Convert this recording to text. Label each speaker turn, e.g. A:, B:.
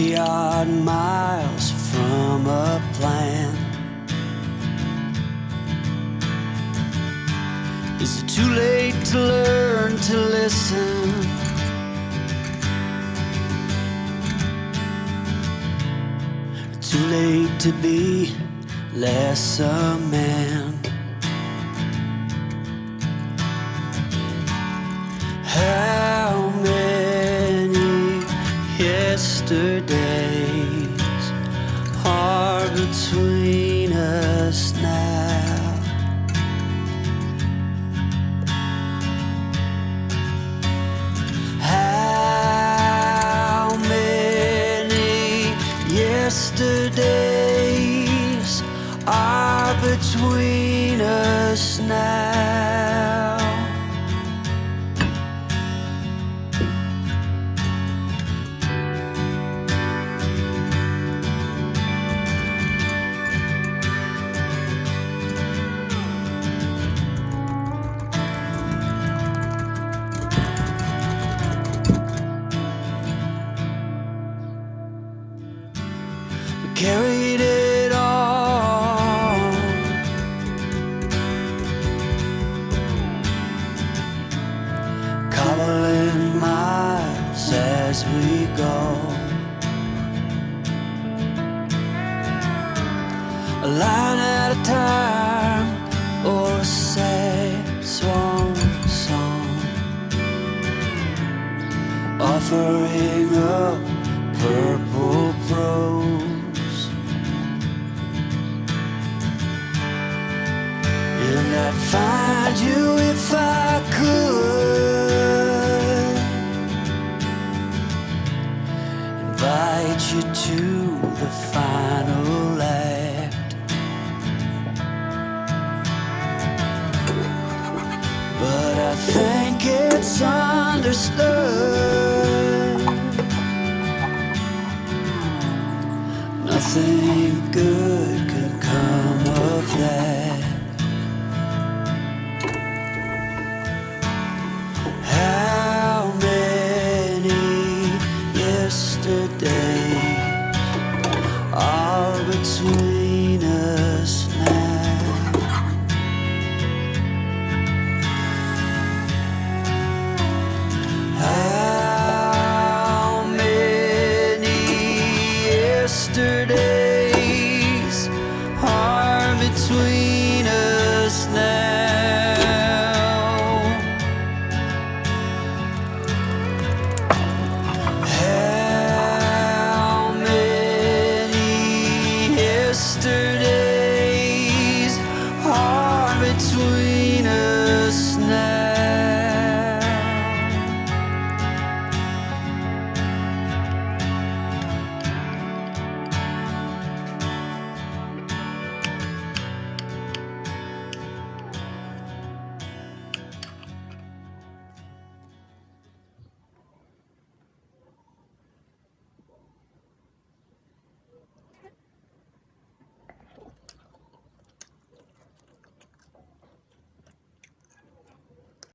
A: 50-odd miles from a plan. Is it too late to learn to listen? Too late to be less a man? How many yesterdays are between us now? How many yesterdays are between us now? Carried it on, cobbling miles as we go, a line at a time, or a sad swan song, offering up purple prose. And I'd find you if I could, invite you to the final act. But I think it's understood nothing good could come of that. How many yesterdays are between us now? How many yesterdays are between us now?